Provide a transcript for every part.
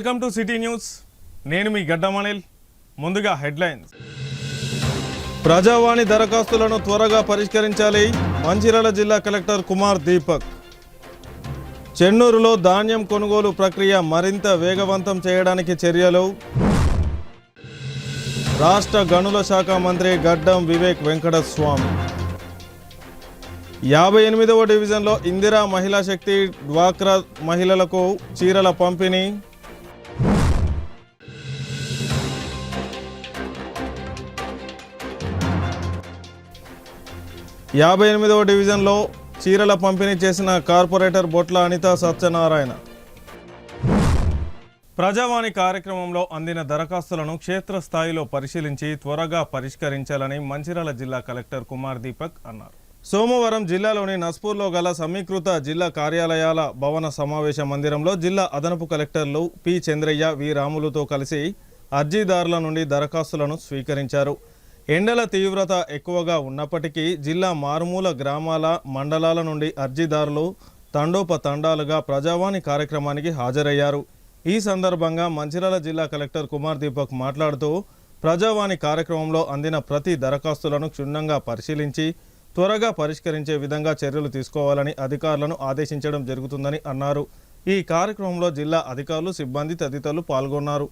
Welcome to city news. నేను మీ గడ్డమనిల్. ముందుగా headlines. ప్రజావాణి దరఖాస్తులను త్వరగా పరిష్కరించాలి. మంచిర్యాల జిల్లా కలెక్టర్ కుమార్ దీపక్. చెన్నూరులో ధాన్యం కొనుగోలు ప్రక్రియ మరింత వేగవంతం చేయడానికి చర్యలు. రాష్ట్ర గనుల శాఖ మంత్రి గడ్డం వివేక్ వెంకటస్వామి. 58వ డివిజన్లో ఇందిరా మహిళా శక్తి డ్వాక్రా మహిళలకు చీరల పంపిణీ. డివిజన్లో చీరల పంపిణీ చేసిన కార్పొరేటర్ బొట్ల అనిత సత్యనారాయణ. ప్రజావాణి కార్యక్రమంలో అందిన దరఖాస్తులను క్షేత్రస్థాయిలో పరిశీలించి త్వరగా పరిష్కరించాలని మంచిర్యాల జిల్లా కలెక్టర్ కుమార్ దీపక్ అన్నారు. సోమవారం జిల్లాలోని నస్పూర్లో గల సమీకృత జిల్లా కార్యాలయాల భవన సమావేశ మందిరంలో జిల్లా అదనపు కలెక్టర్లు పి చంద్రయ్య, వి రాములుతో కలిసి అర్జీదారుల నుండి దరఖాస్తులను స్వీకరించారు. ఎండల తీవ్రత ఎక్కువగా ఉన్నప్పటికీ జిల్లా మారుమూల గ్రామాల, మండలాల నుండి అర్జీదారులు తండోపతండాలుగా ప్రజావాణి కార్యక్రమానికి హాజరయ్యారు. ఈ సందర్భంగా మంచిర్యాల జిల్లా కలెక్టర్ కుమార్ దీపక్ మాట్లాడుతూ ప్రజావాణి కార్యక్రమంలో అందిన ప్రతి దరఖాస్తులను క్షుణ్ణంగా పరిశీలించి త్వరగా పరిష్కరించే విధంగా చర్యలు తీసుకోవాలని అధికారులను ఆదేశించడం జరుగుతుందని అన్నారు. ఈ కార్యక్రమంలో జిల్లా అధికారులు, సిబ్బంది తదితరులు పాల్గొన్నారు.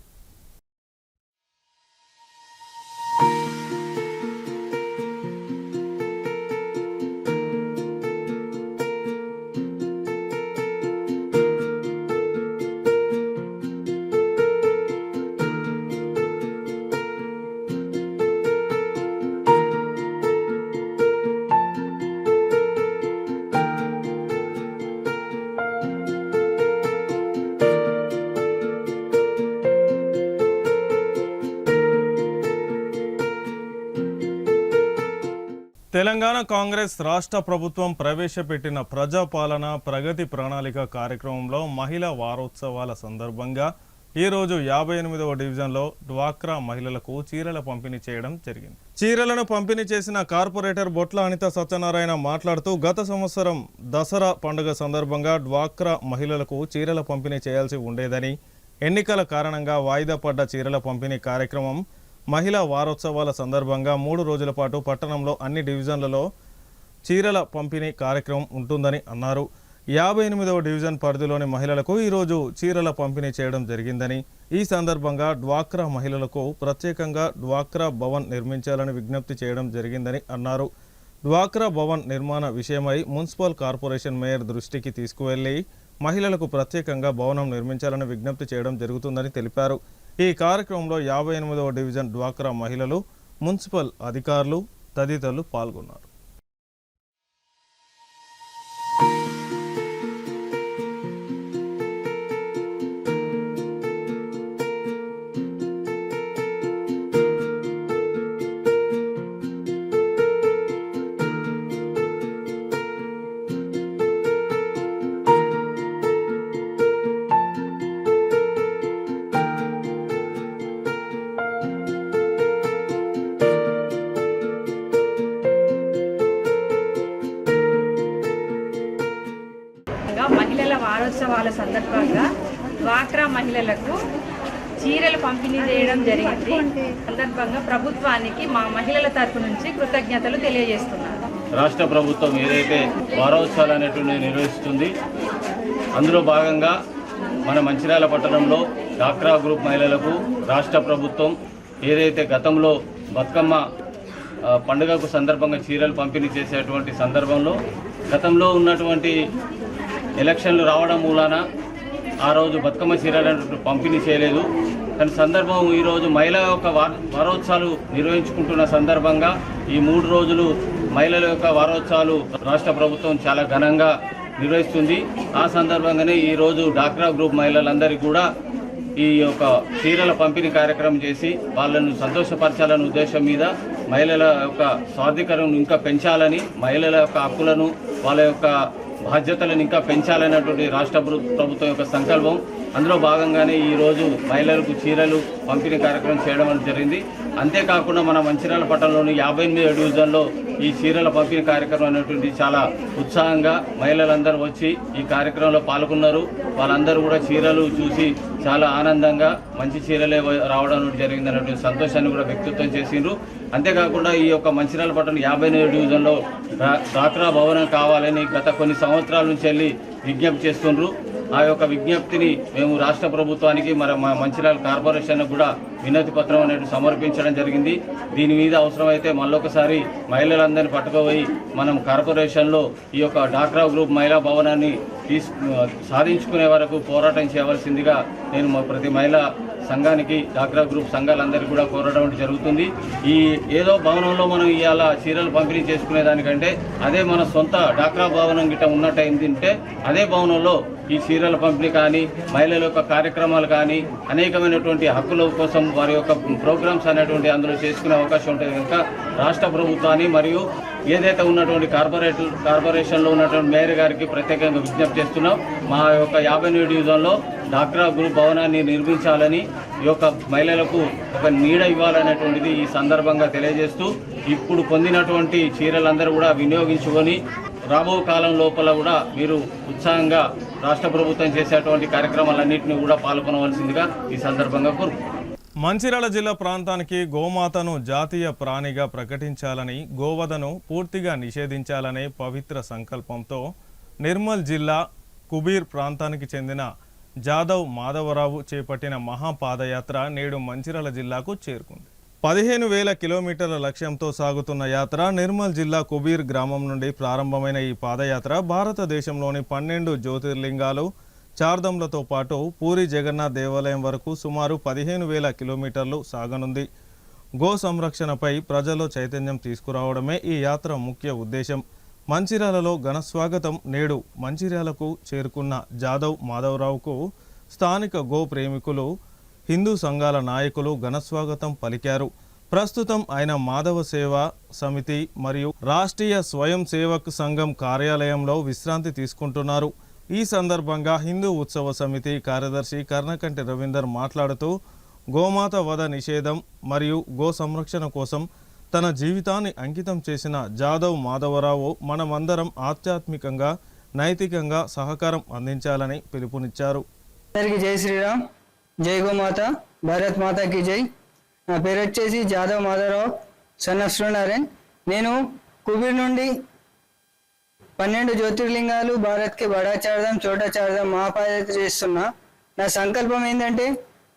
తెలంగాణ కాంగ్రెస్ రాష్ట్ర ప్రభుత్వం ప్రవేశపెట్టిన ప్రజాపాలన ప్రగతి ప్రణాళిక కార్యక్రమంలో మహిళా వారోత్సవాల సందర్భంగా ఈరోజు 58వ డివిజన్లో డ్వాక్రా మహిళలకు చీరల పంపిణీ చేయడం జరిగింది. చీరలను పంపిణీ చేసిన కార్పొరేటర్ బొట్ల అనిత సత్యనారాయణ మాట్లాడుతూ గత సంవత్సరం దసరా పండుగ సందర్భంగా డ్వాక్రా మహిళలకు చీరల పంపిణీ చేయాల్సి ఉండేదని, ఎన్నికల కారణంగా వాయిదా పడ్డ చీరల పంపిణీ కార్యక్రమం మహిళా వారోత్సవాల సందర్భంగా 3 రోజుల పాటు పట్టణంలో అన్ని డివిజన్లలో చీరల పంపిణీ కార్యక్రమం ఉంటుందని అన్నారు. 58వ డివిజన్ పరిధిలోని మహిళలకు ఈరోజు చీరల పంపిణీ చేయడం జరిగిందని, ఈ సందర్భంగా డ్వాక్రా మహిళలకు ప్రత్యేకంగా డ్వాక్రా భవన్ నిర్మించాలని విజ్ఞప్తి చేయడం జరిగిందని అన్నారు. డ్వాక్రా భవన్ నిర్మాణ విషయమై మున్సిపల్ కార్పొరేషన్ మేయర్ దృష్టికి తీసుకువెళ్లి మహిళలకు ప్రత్యేకంగా భవనం నిర్మించాలని విజ్ఞప్తి చేయడం జరుగుతుందని తెలిపారు. ఈ కార్యక్రమంలో 58వ డివిజన్ డ్వాక్రా మహిళలు, మున్సిపల్ అధికారులు తదితరులు పాల్గొన్నారు. మహిళల వారోత్సవాల సందర్భంగా డ్వాక్రా మహిళలకు చీరలు పంపిణీ చేయడం జరిగింది. సందర్భంగా ప్రభుత్వానికి మా మహిళల తరఫు నుంచి కృతజ్ఞతలు తెలియజేస్తున్నాను. రాష్ట్ర ప్రభుత్వం ఏదైతే వారోత్సవాలు అనేటువంటి నిర్వహిస్తుంది, అందులో భాగంగా మన మంచిర్యాల పట్టణంలో డ్వాక్రా గ్రూప్ మహిళలకు రాష్ట్ర ప్రభుత్వం ఏదైతే గతంలో బతుకమ్మ పండుగకు సందర్భంగా చీరలు పంపిణీ చేసేటువంటి సందర్భంలో గతంలో ఉన్నటువంటి ఎలక్షన్లు రావడం మూలాన ఆ రోజు బతుకమ్మ చీరలు పంపిణీ చేయలేదు. కానీ సందర్భం ఈరోజు మహిళల యొక్క వారోత్సవాలు నిర్వహించుకుంటున్న సందర్భంగా ఈ 3 రోజులు మహిళల యొక్క వారోత్సవాలు రాష్ట్ర ప్రభుత్వం చాలా ఘనంగా నిర్వహిస్తుంది. ఆ సందర్భంగానే ఈరోజు డ్వాక్రా గ్రూప్ మహిళలందరికీ కూడా ఈ యొక్క చీరల పంపిణీ కార్యక్రమం చేసి వాళ్ళను సంతోషపరచాలనే ఉద్దేశం మీద మహిళల యొక్క సాధికారం ఇంకా పెంచాలని, మహిళల యొక్క హక్కులను, వాళ్ళ యొక్క బాధ్యతలను ఇంకా పెంచాలనేటువంటి రాష్ట్ర ప్రభుత్వం యొక్క సంకల్పం అందులో భాగంగానే ఈరోజు మహిళలకు చీరలు పంపిణీ కార్యక్రమం చేయడం అనేది జరిగింది. అంతేకాకుండా మన మంచిర్యాల పట్టణంలోని 58వ డివిజన్లో ఈ చీరల పంపిణీ కార్యక్రమం అనేటువంటి చాలా ఉత్సాహంగా మహిళలందరూ వచ్చి ఈ కార్యక్రమంలో పాల్గొన్నారు. వాళ్ళందరూ కూడా చీరలు చూసి చాలా ఆనందంగా మంచి చీరలే రావడం జరిగింది అనేటువంటి సంతోషాన్ని కూడా వ్యక్తిత్వం చేసిండ్రు. అంతేకాకుండా ఈ యొక్క మంచిర్యాల పట్టణం 58వ డివిజన్లో డ్వాక్రా భవనం కావాలని గత కొన్ని సంవత్సరాల నుంచి వెళ్ళి విజ్ఞప్తి చేస్తుండ్రు. ఆ యొక్క విజ్ఞప్తిని మేము రాష్ట్ర ప్రభుత్వానికి మా మంచిర్యాల కార్పొరేషన్ కూడా వినతి పత్రం అనేది సమర్పించడం జరిగింది. దీని మీద అవసరమైతే మళ్ళొకసారి మహిళలందరినీ పట్టుకుపోయి మనం కార్పొరేషన్లో ఈ యొక్క డ్వాక్రా గ్రూప్ మహిళా భవనాన్ని సాధించుకునే వరకు పోరాటం చేయవలసిందిగా నేను ప్రతి మహిళా సంఘానికి డ్వాక్రా గ్రూప్ సంఘాలందరికీ కూడా కోరడం జరుగుతుంది. ఈ ఏదో భవనంలో మనం ఇవాళ చీరలు పంపిణీ చేసుకునే దానికంటే అదే మన సొంత డ్వాక్రా భవనం గిట్ట ఉన్నట్టయిందంటే అదే భవనంలో ఈ చీరల పంపిణీ కానీ మహిళల యొక్క కార్యక్రమాలు కానీ అనేకమైనటువంటి హక్కుల కోసం వారి యొక్క ప్రోగ్రామ్స్ అనేటువంటి అందులో చేసుకునే అవకాశం ఉంటుంది. కనుక రాష్ట్ర ప్రభుత్వాన్ని మరియు ఏదైతే ఉన్నటువంటి కార్పొరేషన్లో ఉన్నటువంటి మేయర్ గారికి ప్రత్యేకంగా విజ్ఞప్తి చేస్తున్నాం. మా యొక్క 58వ డివిజన్లో డ్వాక్రా గ్రూప్ భవనాన్ని నిర్మించాలని ఈ యొక్క మహిళలకు ఒక నీడ ఇవ్వాలనేటువంటిది ఈ సందర్భంగా తెలియజేస్తూ ఇప్పుడు పొందినటువంటి చీరలందరూ కూడా వినియోగించుకొని రాబో కాలం లోపల కూడా మీరు ఉత్సాహంగా రాష్ట్ర ప్రభుత్వం చేసేటువంటి కార్యక్రమాలన్నింటినీ కూడా పాల్గొనవలసిందిగా ఈ సందర్భంగా కోరుకుంటున్నాను. మంచిర్యాల జిల్లా ప్రాంతానికి గోమాతను జాతీయ ప్రాణిగా ప్రకటించాలని, గోవధను పూర్తిగా నిషేధించాలనే పవిత్ర సంకల్పంతో నిర్మల్ జిల్లా కుబీర్ ప్రాంతానికి చెందిన జాదవ్ మాధవరావు చేపట్టిన మహాపాదయాత్ర నేడు మంచిర్యాల జిల్లాకు చేరుకుంది. 15,000 కిలోమీటర్ల లక్ష్యంతో సాగుతున్న యాత్ర నిర్మల్ జిల్లా కుబీర్ గ్రామం నుండి ప్రారంభమైన ఈ పాదయాత్ర భారతదేశంలోని 12 జ్యోతిర్లింగాలు చార్ధంలతో పాటు పూరి జగన్నాథ్ దేవాలయం వరకు సుమారు 15,000 కిలోమీటర్లు సాగనుంది. గో సంరక్షణపై ప్రజల్లో చైతన్యం తీసుకురావడమే ఈ యాత్ర ముఖ్య ఉద్దేశం. మంచిర్యాలలో ఘనస్వాగతం. నేడు మంచిర్యాలకు చేరుకున్న జాదవ్ మాధవరావుకు స్థానిక గో ప్రేమికులు, హిందూ సంఘాల నాయకులు ఘనస్వాగతం పలికారు. ప్రస్తుతం ఆయన మాధవ సేవా సమితి మరియు రాష్ట్రీయ స్వయం సేవక్ సంఘం కార్యాలయంలో విశ్రాంతి తీసుకుంటున్నారు. ఈ సందర్భంగా హిందూ ఉత్సవ సమితి కార్యదర్శి కర్ణకంటి రవీందర్ మాట్లాడుతూ గోమాత వధ నిషేధం మరియు గో సంరక్షణ కోసం తన జీవితాన్ని అంకితం చేసిన జాదవ్ మాధవరావు మనమందరం ఆధ్యాత్మికంగా, నైతికంగా సహకారం అందించాలని పిలుపునిచ్చారు. అందరికీ జై శ్రీరామ్, జై గోమాత, భారత్ మాతాకి జై. నా పేరు వచ్చేసి జాదవ్ మాధవరావు, సన్ ఆఫ్ సూర్యనారాయణ్. నేను కుబీర్ నుండి 12 జ్యోతిర్లింగాలు, భారత్కి బడా చార్ధామ్, చోటా చార్ధామ్ మహాపాదయాత్ర చేస్తున్నా. నా సంకల్పం ఏంటంటే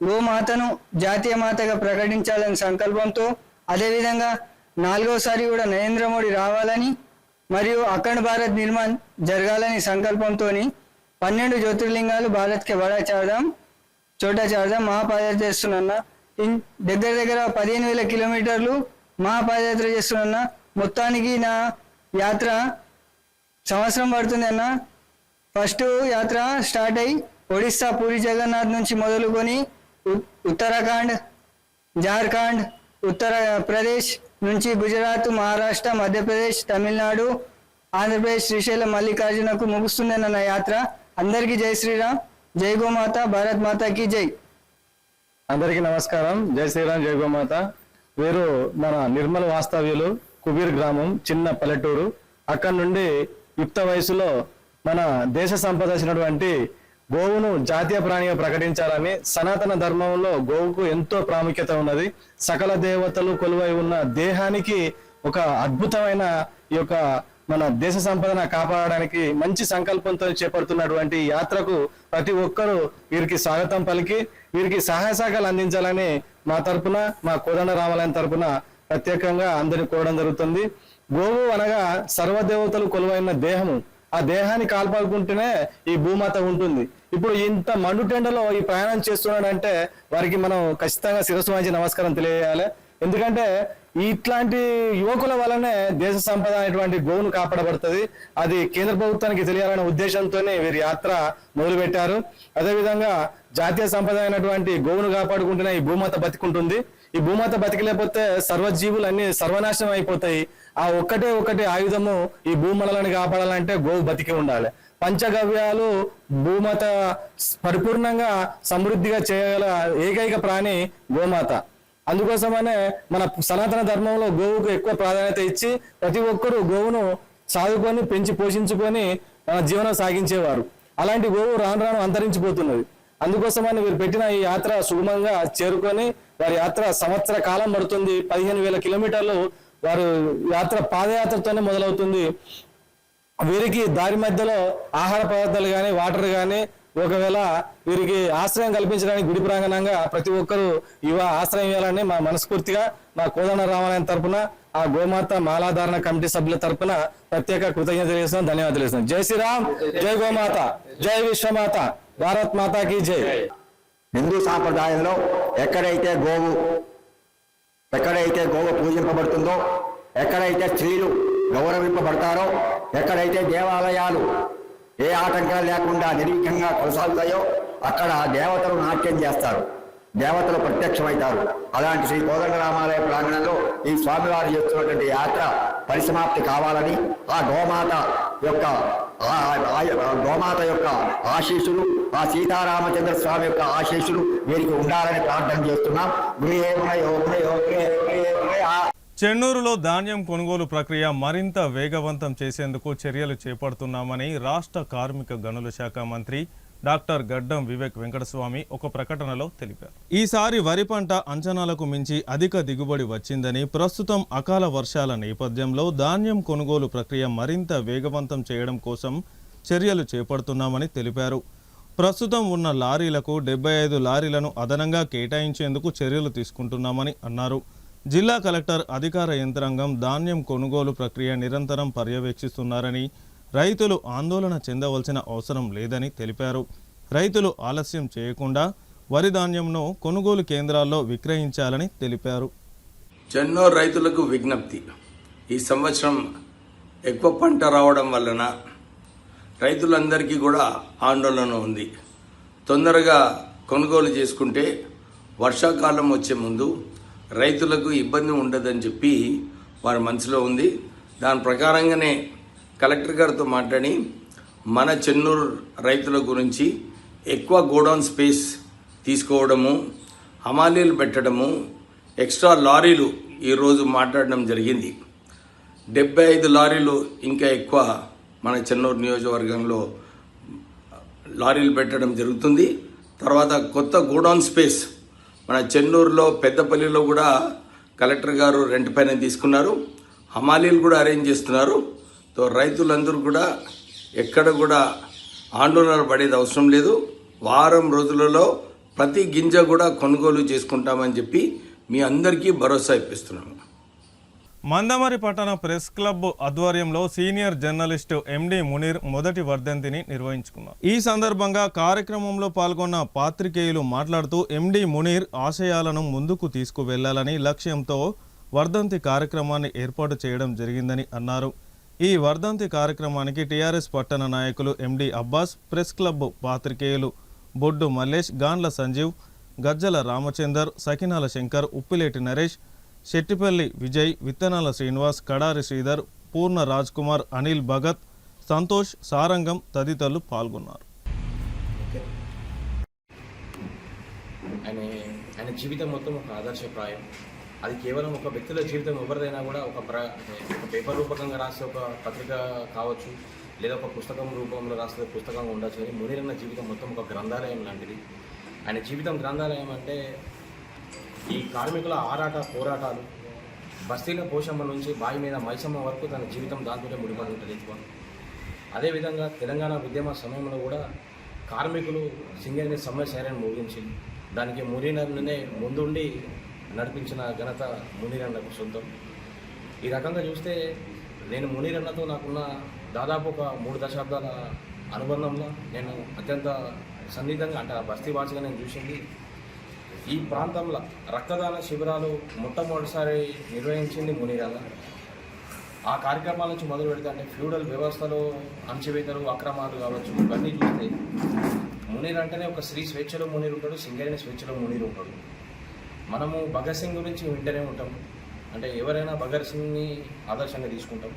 గోమాతను జాతీయ మాతగా ప్రకటించాలని సంకల్పంతో, అదేవిధంగా 4వసారి కూడా నరేంద్ర మోడీ రావాలని మరియు అఖండ భారత్ నిర్మాణ్ జరగాలని సంకల్పంతో 12 జ్యోతిర్లింగాలు, భారత్కి బడా చార్ధామ్, చోటా చార్ధామ్ మహాపాదయాత్ర చేస్తున్నా. దగ్గర దగ్గర 15,000 కిలోమీటర్లు మహాపాదయాత్ర చేస్తున్నా. మొత్తానికి నా యాత్ర సంవత్సరం పడుతుంది అన్న. ఫస్ట్ యాత్ర స్టార్ట్ అయ్యి ఒడిస్సా పూరి జగన్నాథ్ నుంచి మొదలుకొని ఉత్తరాఖండ్, జార్ఖండ్, ఉత్తరప్రదేశ్ నుంచి గుజరాత్, మహారాష్ట్ర, మధ్యప్రదేశ్, తమిళనాడు, ఆంధ్రప్రదేశ్, శ్రీశైలం, మల్లికార్జునకు ముగుస్తుందన్న నా యాత్ర. అందరికీ జై శ్రీరామ్, జై గోమాత, భారత్ మాతాకి జై. అందరికీ నమస్కారం. జై శ్రీరామ్, జై గోమాత. వీరు మన నిర్మల్ వాస్తవ్యులు, కుబీర్ గ్రామం, చిన్న పల్లెటూరు. అక్కడి నుండి యుక్త వయసులో మన దేశ సంపద అయినటువంటి గోవును జాతీయ ప్రాణిగా ప్రకటించాలని, సనాతన ధర్మంలో గోవుకు ఎంతో ప్రాముఖ్యత ఉన్నది. సకల దేవతలు కొలువై ఉన్న దేహానికి ఒక అద్భుతమైన ఈ యొక్క మన దేశ సంపదను కాపాడడానికి మంచి సంకల్పంతో చేపడుతున్నటువంటి యాత్రకు ప్రతి ఒక్కరూ వీరికి స్వాగతం పలికి వీరికి సహాయ సహకారాలు అందించాలని మా తరపున, మా కోదండ రామాలయం తరపున ప్రత్యేకంగా అందరిని కోరడం జరుగుతుంది. గోవు అనగా సర్వదేవతలు కొలువైన దేహము. ఆ దేహాన్ని కాల్పాడుకుంటేనే ఈ భూమాత ఉంటుంది. ఇప్పుడు ఇంత మండుటెండలో ఈ ప్రయాణం చేస్తున్నాడంటే వారికి మనం ఖచ్చితంగా శిరస్సు వంచి నమస్కారం తెలియజేయాలి. ఎందుకంటే ఇట్లాంటి యువకుల వల్లనే దేశ సంపద అనేటువంటి గోవును కాపాడబడుతుంది. అది కేంద్ర ప్రభుత్వానికి తెలియాలనే ఉద్దేశంతోనే వీరి యాత్ర మొదలుపెట్టారు. అదేవిధంగా జాతీయ సంపద అయినటువంటి గోవును కాపాడుకుంటేనే ఈ భూమాత బతికుంటుంది. ఈ భూమాత బతికలేకపోతే సర్వజీవులు అన్ని సర్వనాశనం అయిపోతాయి. ఆ ఒకటే ఆయుధము ఈ భూమండలాన్ని కాపాడాలంటే గోవు బతికి ఉండాలి. పంచగవ్యాలు భూమాత పరిపూర్ణంగా సమృద్ధిగా చేయగల ఏకైక ప్రాణి గోమాత. అందుకోసమనే మన సనాతన ధర్మంలో గోవుకు ఎక్కువ ప్రాధాన్యత ఇచ్చి ప్రతి ఒక్కరూ గోవును సాదుకొని పెంచి పోషించుకొని జీవనం సాగించేవారు. అలాంటి గోవు రాను రాను అంతరించిపోతున్నది. అందుకోసమని వీరు పెట్టిన ఈ యాత్ర సుగమంగా చేరుకొని వారి యాత్ర సంవత్సర కాలం పడుతుంది. 15,000 కిలోమీటర్లు వారు యాత్ర పాదయాత్రతోనే మొదలవుతుంది. వీరికి దారి మధ్యలో ఆహార పదార్థాలు కానీ వాటర్ కానీ ఒకవేళ వీరికి ఆశ్రయం కల్పించడానికి గుడి ప్రాంగణంగా ప్రతి ఒక్కరూ ఆశ్రయం ఇవ్వాలని మా మనస్ఫూర్తిగా మా కోదండ రామాలయం తరపున ఆ గోమాత మాలాధారణ కమిటీ సభ్యుల తరపున ప్రత్యేక కృతజ్ఞత తెలియజేస్తున్నాం, ధన్యవాదాలు తెలియజేస్తున్నాం. జై శ్రీరామ్, జై గోమాత, జై విశ్వమాత, భారత్ మాతాకి జై. హిందూ సాంప్రదాయంలో ఎక్కడైతే గోవు పూజింపబడుతుందో, ఎక్కడైతే స్త్రీలు గౌరవింపబడతారో, ఎక్కడైతే దేవాలయాలు ఏ ఆటంకాలు లేకుండా నిర్విఘ్నంగా కొనసాగుతాయో అక్కడ దేవతలు నాట్యం చేస్తారు, దేవతలు ప్రత్యక్షమవుతారు. అలాంటి శ్రీ కోదండరామాలయ ప్రాంగణంలో ఈ స్వామివారు చేస్తున్నటువంటి యాత్ర పరిసమాప్తి కావాలని ఆ గోమాత యొక్క ఆశీస్సులు, ఆ సీతారామచంద్ర స్వామి యొక్క ఆశీస్సులు వీరికి ఉండాలని ప్రార్థన చేస్తున్నాం. చెన్నూరులో ధాన్యం కొనుగోలు ప్రక్రియ మరింత వేగవంతం చేసేందుకు చర్యలు చేపడుతున్నామని రాష్ట్ర కార్మిక గనుల శాఖ మంత్రి డాక్టర్ గడ్డం వివేక్ వెంకటస్వామి ఒక ప్రకటనలో తెలిపారు. ఈసారి వరి పంట అంచనాలకు మించి అధిక దిగుబడి వచ్చిందని, ప్రస్తుతం అకాల వర్షాల నేపథ్యంలో ధాన్యం కొనుగోలు ప్రక్రియ మరింత వేగవంతం చేయడం కోసం చర్యలు చేపడుతున్నామని తెలిపారు. ప్రస్తుతం ఉన్న లారీలకు 75 లారీలను అదనంగా కేటాయించేందుకు చర్యలు తీసుకుంటున్నామని అన్నారు. జిల్లా కలెక్టర్ అధికార యంత్రాంగం ధాన్యం కొనుగోలు ప్రక్రియ నిరంతరం పర్యవేక్షిస్తున్నారని, రైతులు ఆందోళన చెందవలసిన అవసరం లేదని తెలిపారు. రైతులు ఆలస్యం చేయకుండా వరి ధాన్యంను కొనుగోలు కేంద్రాల్లో విక్రయించాలని తెలిపారు. చెన్నూరు రైతులకు విజ్ఞప్తి. ఈ సంవత్సరం ఎక్కువ పంట రావడం వలన రైతులందరికీ కూడా ఆందోళన ఉంది. తొందరగా కొనుగోలు చేసుకుంటే వర్షాకాలం వచ్చే ముందు రైతులకు ఇబ్బంది ఉండదని చెప్పి వారి మనసులో ఉంది. దాని ప్రకారంగానే కలెక్టర్ గారితో మాట్లాడి మన చెన్నూరు రైతుల గురించి ఎక్కువ గోడౌన్ స్పేస్ తీసుకోవడము, హమాలీలు పెట్టడము, ఎక్స్ట్రా లారీలు ఈరోజు మాట్లాడడం జరిగింది. 75 లారీలు ఇంకా ఎక్కువ మన చెన్నూరు నియోజకవర్గంలో లారీలు పెట్టడం జరుగుతుంది. తర్వాత కొత్త గోడౌన్ స్పేస్ మన చెన్నూరులో పెద్దపల్లిలో కూడా కలెక్టర్ గారు రెంట్ పైన తీసుకున్నారు, హమాలీలు కూడా అరేంజ్ చేస్తున్నారు. సో రైతులందరూ కూడా ఎక్కడ కూడా ఆందోళన పడేది అవసరం లేదు. వారం రోజులలో ప్రతి గింజ కూడా కొనుగోలు చేసుకుంటామని చెప్పి మీ అందరికీ భరోసా ఇప్పిస్తున్నాము. మందమరి పట్టణ ప్రెస్ క్లబ్ ఆధ్వర్యంలో సీనియర్ జర్నలిస్టు ఎండి మునీర్ మొదటి వర్ధంతిని నిర్వహించుకున్నారు. ఈ సందర్భంగా కార్యక్రమంలో పాల్గొన్న పాత్రికేయులు మాట్లాడుతూ ఎండి మునీర్ ఆశయాలను ముందుకు తీసుకువెళ్లాలని లక్ష్యంతో వర్ధంతి కార్యక్రమాన్ని ఏర్పాటు చేయడం జరిగిందని అన్నారు. ఈ వర్ధంతి కార్యక్రమానికి టీఆర్ఎస్ పట్టణ నాయకులు ఎండి అబ్బాస్, ప్రెస్ క్లబ్ పాత్రికేయులు బొడ్డు మల్లేష్, గాండ్ల సంజీవ్, గజ్జల రామచందర్, సకినాల శంకర్, ఉప్పిలేటి నరేష్, శెట్టిపల్లి విజయ్, విత్తనాల శ్రీనివాస్, కడారి శ్రీధర్, పూర్ణ రాజ్ కుమార్, అనిల్ భగత్, సంతోష్, సారంగం తదితరులు పాల్గొన్నారు. ఆయన జీవితం మొత్తం ఒక ఆదర్శప్రాయం. అది కేవలం ఒక వ్యక్తుల జీవితం ఎవరిదైనా కూడా ఒక పేపర్ రూపకంగా రాసే ఒక పత్రిక కావచ్చు, లేదా ఒక పుస్తకం రూపంలో రాసే పుస్తకంగా ఉండొచ్చు. కానీ మునీర్ అన్న జీవితం మొత్తం ఒక గ్రంథాలయం లాంటిది. ఆయన జీవితం గ్రంథాలయం అంటే ఈ కార్మికుల పోరాటాలు, బస్తీల పోషమ్మ నుంచి బావి మీద మైసమ్మ వరకు తన జీవితం దాంతోనే ముడిపడి ఉంటుంది ఎక్కువ. అదేవిధంగా తెలంగాణ ఉద్యమ సమయంలో కూడా కార్మికులు సింగరేణి సమ్మె సైరన్ ముగించి దానికి మునీరన్ననే ముందుండి నడిపించిన ఘనత మునీరన్నకు సొంతం. ఈ రకంగా చూస్తే నేను మునీరన్నతో నాకున్న దాదాపు ఒక 3 దశాబ్దాల అనుబంధంలో నేను అత్యంత సన్నిహితంగా అంటే బస్తీ వాసిగా నేను చూసింది. ఈ ప్రాంతంలో రక్తదాన శిబిరాలు మొట్టమొదటిసారి నిర్వహించింది మునీరన్న. ఆ కార్యక్రమాల నుంచి మొదలు పెడితే అంటే ఫ్యూడల్ వ్యవస్థలో అణచివేతలు, అక్రమాలు కావచ్చు, ఇవన్నీ చూస్తే మునీర్ అంటేనే ఒక స్త్రీ స్వేచ్ఛలో మునీర్ ఉంటాడు, సింగరేణి స్వేచ్ఛలో మునీర్ ఉంటాడు. మనము భగత్ సింగ్ గురించి వింటూనే ఉంటాం, అంటే ఎవరైనా భగత్ సింగ్ని ఆదర్శంగా తీసుకుంటాం.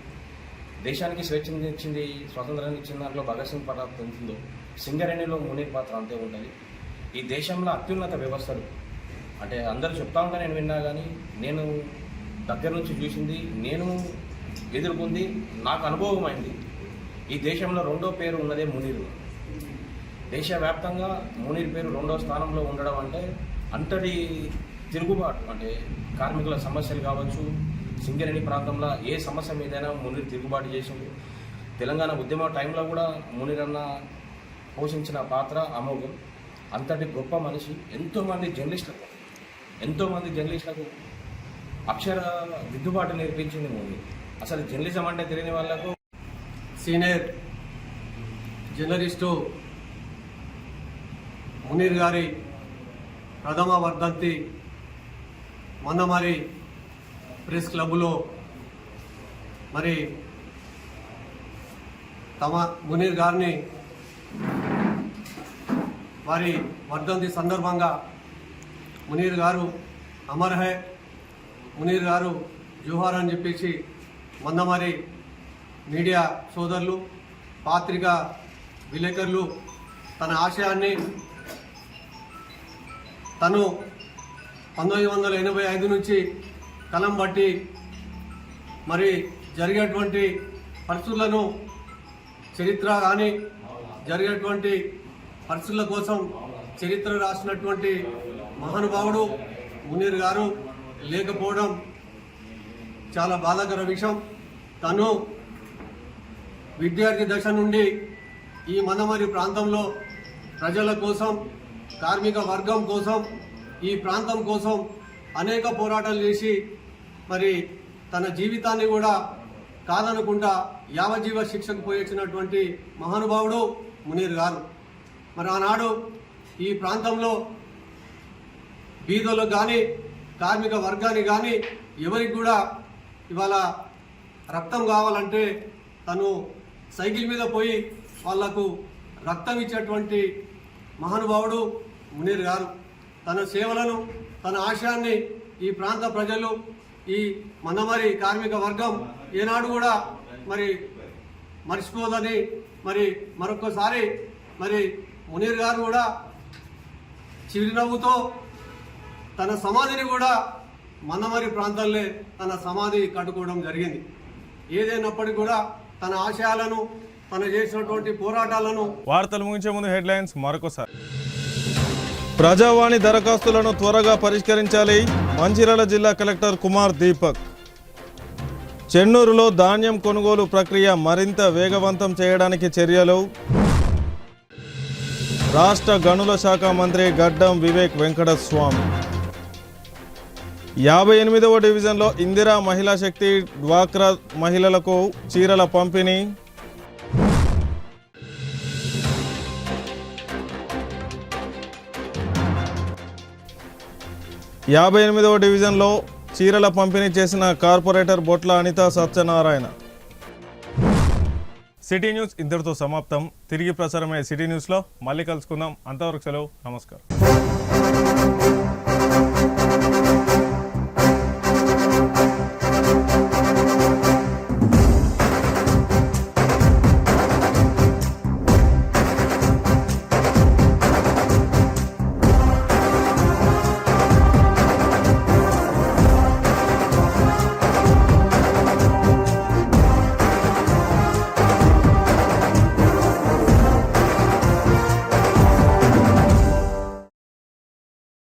దేశానికి స్వేచ్ఛను ఇచ్చింది, స్వాతంత్రాన్ని ఇచ్చిన దాంట్లో భగత్ సింగ్ పాత్ర ఎంత ఉంటుందో సింగరేణిలో మునీర్ పాత్ర అంతే ఉంటుంది. ఈ దేశంలో అత్యున్నత వ్యవస్థలు అంటే అందరూ చెప్తా ఉంటా, నేను విన్నా, కానీ నేను దగ్గర నుంచి చూసింది, నేను ఎదుర్కొంది, నాకు అనుభవం అయింది. ఈ దేశంలో రెండో పేరు ఉన్నదే మునీర్. దేశవ్యాప్తంగా మునీర్ పేరు రెండో స్థానంలో ఉండడం అంటే అంతటి తిరుగుబాటు, అంటే కార్మికుల సమస్యలు కావచ్చు, సింగరేణి ప్రాంతంలో ఏ సమస్య మీదైనా మునీర్ తిరుగుబాటు చేసింది. తెలంగాణ ఉద్యమ టైంలో కూడా మునీర్ అన్న పోషించిన పాత్ర అమోఘం. అంతటి గొప్ప మనిషి. ఎంతోమంది జర్నలిస్టులకు అక్షర దిద్దుబాటు నేర్పించింది మునీర్. అసలు జర్నలిజం అంటే తెలియని వాళ్ళకు సీనియర్ జర్నలిస్టు మునీర్ గారి ప్రథమ వర్ధంతి మొన్న మరి ప్రెస్ క్లబ్లో మరి తమ మునీర్ గారిని వారి వర్ధంతి సందర్భంగా మునీర్ గారు అమర్ హై, మునీర్ గారు జోహార్ అని చెప్పేసి మొన్న మరి మీడియా సోదరులు, పాత్రికా విలేకరులు తన ఆశయాన్ని తను 1985 నుంచి కలం బట్టి మరి జరిగేటువంటి పరిస్థితులను చరిత్ర కానీ జరిగేటువంటి పరిస్థితుల కోసం చరిత్ర రాసినటువంటి మహానుభావుడు మునీర్ గారు లేకపోవడం చాలా బాధాకర విషయం. తను విద్యార్థి దశ నుండి ఈ మనమరి ప్రాంతంలో ప్రజల కోసం, కార్మిక వర్గం కోసం, ఈ ప్రాంతం కోసం అనేక పోరాటాలు చేసి మరి తన జీవితాన్ని కూడా కాదనుకుంటా యావజ్జీవ శిక్షకు పోయొచ్చినటువంటి మహానుభావుడు మునీర్ గారు. మరి ఆనాడు ఈ ప్రాంతంలో బీదలకు కానీ, కార్మిక వర్గానికి కానీ ఎవరికి కూడా ఇవాళ రక్తం కావాలంటే తను సైకిల్ మీద పోయి వాళ్లకు రక్తం ఇచ్చేటువంటి మహానుభావుడు మునీర్ గారు. తన సేవలను, తన ఆశయాన్ని ఈ ప్రాంత ప్రజలు, ఈ మనమరి కార్మిక వర్గం ఏనాడు కూడా మరి మర్చిపోదని మరి మరొకసారి మరి మునీర్ గారు కూడా చిరునవ్వుతో తన సమాధిని కూడా మనమరి ప్రాంతాల్లో తన సమాధి కట్టుకోవడం జరిగింది. ఏదైనప్పటికీ కూడా తన ఆశయాలను, తను చేసినటువంటి పోరాటాలను. వార్తలు ముగించే ముందు హెడ్లైన్స్ మరొకసారి. ప్రజావాణి దరఖాస్తులను త్వరగా పరిష్కరించాలి, మంచిర్యాల జిల్లా కలెక్టర్ కుమార్ దీపక్. చెన్నూరులో ధాన్యం కొనుగోలు ప్రక్రియ మరింత వేగవంతం చేయడానికి చర్యలు. రాష్ట్ర గనుల శాఖ మంత్రి గడ్డం వివేక్ వెంకటస్వామి. 58వ డివిజన్లో ఇందిరా మహిళా శక్తి డ్వాక్రా మహిళలకు చీరల పంపిణీ. యాభై 58వ డివిజన్లో చీరల పంపిణీ చేసిన కార్పొరేటర్ బొట్ల అనిత సత్యనారాయణ. సిటీ న్యూస్ ఇంతటితో సమాప్తం. తిరిగి ప్రసారమయ్యే సిటీ న్యూస్లో మళ్ళీ కలుసుకుందాం. అంతవరకు సెలవు. నమస్కారం.